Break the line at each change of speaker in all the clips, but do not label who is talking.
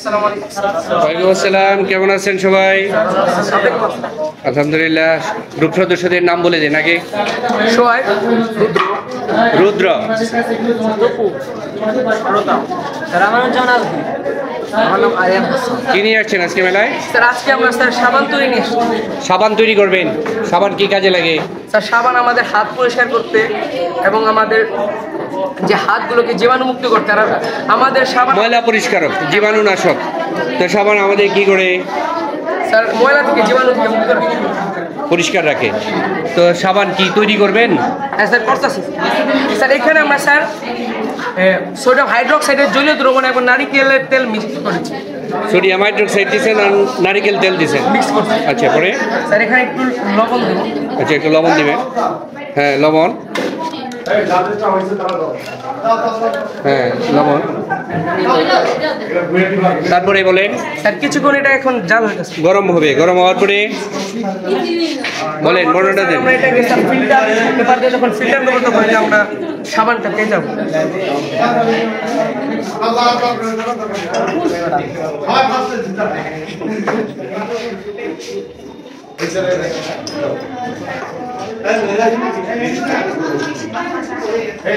ওয়ালাইকুম আসসালাম, কেমন আছেন সবাই? আলহামদুলিল্লাহ। গ্রুপ সদস্যদের নাম বলে দিন আগে। রুদ্র, কি নিয়ে আসছেন আজকে মেলায়?
স্যার আজকে আমরা সাবান তৈরি নিয়ে এসেছি।
সাবান তৈরি করবেন? সাবান কি কাজে লাগে?
স্যার সাবান আমাদের হাত পরিষ্কার করতে এবং আমাদের যে হাতগুলোকে জীবাণুমুক্ত করতে, আর আমাদের সাবান
ময়লা পরিষ্কারক, জীবাণুনাশক। তো সাবান আমাদের কি করে?
স্যার ময়লা থেকে জীবাণু থেকে মুক্ত রাখে,
পরিষ্কার রাখে। তো সাবান কি তৈরি করবেন?
হ্যাঁ স্যার করতেছি। স্যার এখানে আমরা স্যার সোডিয়াম হাইড্রোক্সাইডের জলীয় দ্রবণ এবং নারিকেলের তেল মিক্স করেছি।
সোডিয়াম হাইড্রোক্সাইড দিচ্ছেন আর নারিকেল তেল দিচ্ছেন,
মিক্স করছি।
আচ্ছা, পরে?
স্যার এখানে একটু লবণ দেবো।
আচ্ছা, একটু লবণ দিবেন। হ্যাঁ, লবণ। হ্যাঁ, লবণ। তারপরে বলেন।
স্যার কিছুক্ষণ এটা এখন জাল হয়ে গেছে,
গরম হবে। গরম হওয়ার পরে বলেন, বর্ণনা দেন।
আমরা এটাকে স্যার ফিল্টার পেপার দিয়ে যখন ফিল্টার করবো তখন এটা আমরা সাবানটা পেয়ে যাবো।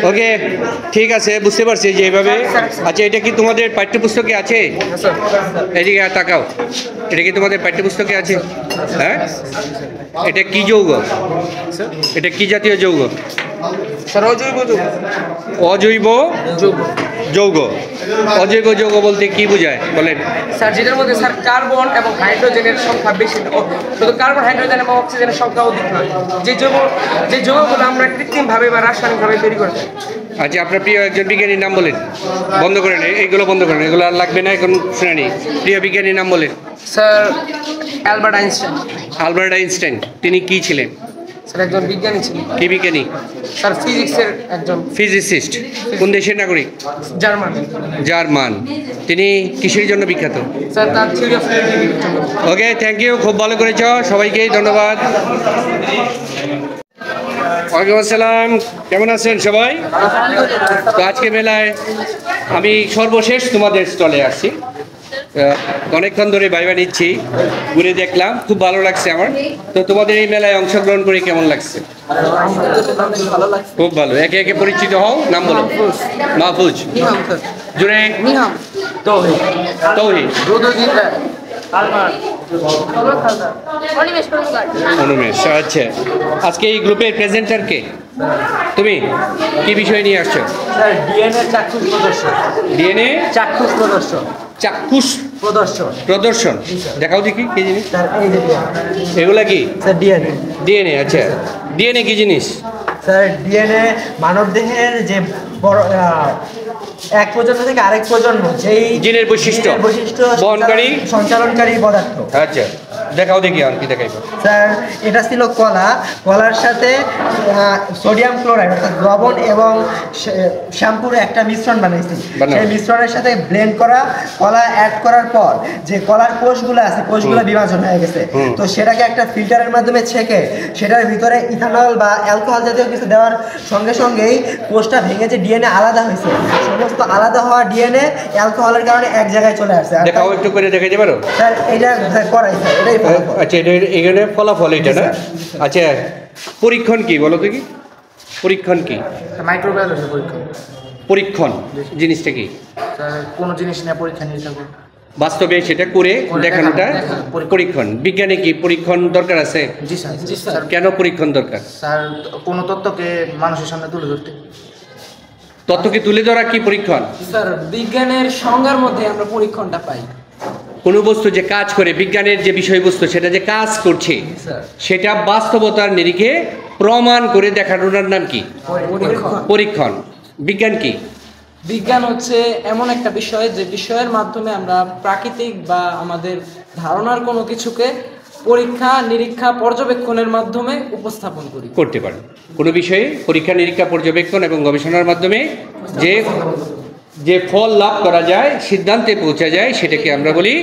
ওকে, ঠিক আছে, বুঝতে পারছি যে এইভাবে। আচ্ছা, এটা কি তোমাদের পাঠ্যপুস্তকে আছে? এদিকে তাকাও, এটা কি তোমাদের পাঠ্যপুস্তকে আছে? হ্যাঁ, এটা কি যৌগ? এটা কি জাতীয় যৌগ?
স্যার অজৈব যৌগ।
অজৈব যৌগ। অজৈব যৌগ বলতে কি বোঝায় বলেন?
স্যার যেটার মধ্যে স্যার কার্বন এবং হাইড্রোজেনের সংখ্যা বেশি, শুধু কার্বন, হাইড্রোজেন এবং অক্সিজেনের সংখ্যা অধিক নয়। যে যৌগগুলো আমরা কৃত্রিমভাবে বা রাসায়নিকভাবে তৈরি করে থাকি।
আচ্ছা, আপনার প্রিয় একজন বিজ্ঞানীর নাম বলেন। বন্ধ করেন, এইগুলো বন্ধ করেন, এগুলো আর লাগবে না এখন শুনানি। প্রিয় বিজ্ঞানীর নাম বলেন।
Sir Albert Einstein.
Albert Einstein, তিনি কি ছিলেন?
স্যার একজন বিজ্ঞানী ছিলেন।
কি বিজ্ঞানী?
স্যার ফিজিক্সের একজন
ফিজিসিস্ট। কোন দেশের নাগরিক?
জার্মান।
জার্মান। তিনি কিসের জন্য বিখ্যাত?
স্যার তার থিওরি অফ রিলেটিভিটির জন্য।
ওকে, থ্যাংক ইউ, খুব ভালো করেছ, সবাইকে ধন্যবাদ। ওয়ালাইকুম আসসালাম, কেমন আছেন সবাই? তো আজকে মেলায় আমি সর্বশেষ তোমাদের স্টলে আসছি। অনেকক্ষণ ধরে বাইবা নিচ্ছি, ঘুরে দেখলাম, খুব ভালো লাগছে আমার। তো তোমাদের এই মেলায় অংশগ্রহণ করে কেমন লাগছে? খুব ভালো। একে একে পরিচিত হও, নাম বলো। মাহফুজ। জুড়ে তৌহিদ। অনুমেশ। আচ্ছা, আজকে এই গ্রুপের প্রেজেন্টার কে? তুমি কি বিষয় নিয়ে আসছো?
স্যার ডিএনএ চাক্ষুষ প্রদর্শন।
ডিএনএ
চাক্ষুষ প্রদর্শন।
চাক্ষুষ
প্রদর্শন।
প্রদর্শন। দেখাও দেখি কি জিনিস
স্যার এই যে
এগুলা। কি?
Sir DNA.
ডিএনএ। আচ্ছা, ডিএনএ কি জিনিস?
স্যার ডিএনএ মানবদেহের যে বড় এক প্রজন্ম থেকে আরেক প্রজন্ম যেই
জিনের বৈশিষ্ট্য বহনকারী
সঞ্চালনকারী পদার্থ।
আচ্ছা, দেখাও দেখি আর কি দেখাইব।
স্যার এটা ছিল কলার সাথে সোডিয়াম ক্লোরাইড অর্থাৎ লবণ এবং শ্যাম্পুর একটা মিশ্রণ বানাইছি। সেই মিশ্রণের সাথে ব্লেন্ড করা কলা অ্যাড করার পর যে কলার কোষগুলো আছে, কোষগুলো বিভাজন হয়ে গেছে। তো সেটাকে একটা ফিল্টারের মাধ্যমে ছেঁকে সেটার ভিতরে ইথানল বা অ্যালকোহল জাতীয় কিছু দেওয়ার সঙ্গে সঙ্গেই কোষটা ভেঙে যে ডিএনএ আলাদা হয়েছে, সমস্ত আলাদা হওয়া ডিএনএ অ্যালকোহলের কারণে এক জায়গায় চলে আসছে।
দেখাও একটু করে দেখাইতে পারো?
স্যার এটা করাই স্যার, এটাই ফলাফল।
আচ্ছা, এটা এখানে ফলাফল এটা না? আচ্ছা, পরীক্ষণ কি বলো তো? কি পরীক্ষণ? কি
মাইক্রোবায়োলজি পরীক্ষা।
পরীক্ষণ জিনিসটা কি?
স্যার কোনো জিনিস নিয়ে পরীক্ষা নিয়ে থাকবো,
বাস্তবে সেটা করে দেখানোটা পরীক্ষণ। বিজ্ঞানে কি পরীক্ষণ দরকার আছে?
জি স্যার। জি স্যার।
কেন পরীক্ষণ দরকার?
স্যার কোনো তথ্যকে মানুষের সামনে তুলে ধরতে।
তথ্যকে তুলে ধরা কি পরীক্ষণ?
স্যার বিজ্ঞানের সংজ্ঞার মধ্যে আমরা পরীক্ষণটা পাই।
কোনো বস্তু যে কাজ করে, বিজ্ঞানের যে বিষয়বস্তু সেটা যে কাজ করছে সেটা বাস্তবতার নিরিখে প্রমাণ করে দেখানোর নাম কি? পরীক্ষণ। বিজ্ঞান কি?
বিজ্ঞান হচ্ছে এমন একটা বিষয় যে বিষয়ের মাধ্যমে আমরা প্রাকৃতিক বা আমাদের ধারণার কোনো কিছুকে পরীক্ষা নিরীক্ষা পর্যবেক্ষণের মাধ্যমে উপস্থাপন করতে পারে।
কোনো বিষয়ে পরীক্ষা নিরীক্ষা পর্যবেক্ষণ এবং গবেষণার মাধ্যমে যে ফল লাভ করা যায়, সিদ্ধান্তে পৌঁছা যায়, সেটাকে আমরা বলি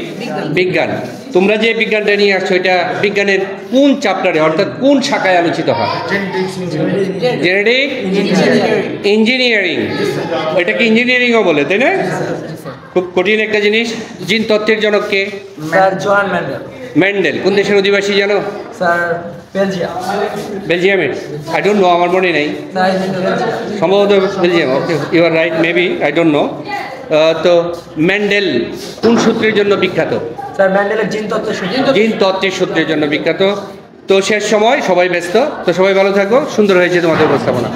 বিজ্ঞান। তোমরা যে বিজ্ঞানটা নিয়ে আসছো, এটা বিজ্ঞানের কোন চ্যাপ্টারে অর্থাৎ কোন শাখায় আলোচিত হয়? Genetic engineering. এটা কি ইঞ্জিনিয়ারিংও বলে, তাই না? খুব কঠিন একটা জিনিস। জিন তত্ত্বের জনককে
স্যার জোয়ান ম্যান্ডেল।
মেন্ডেল কোন দেশের অধিবাসী জানো?
Sir Belgium.
বেলজিয়ামের? আই ডোন্ট নো, আমার মনে নেই,
স্যার
সম্ভবত Belgium. Okay, you are right, maybe, I don't know. তো মেন্ডেল কোন সূত্রের জন্য বিখ্যাত?
স্যার ম্যান্ডেলের জিন তত্ত্বের সূত্র।
জিন তত্ত্বের সূত্রের জন্য বিখ্যাত। তো শেষ সময়, সবাই ব্যস্ত, তো সবাই ভালো থাকো। সুন্দর হয়েছে তোমাদের উপস্থাপনা।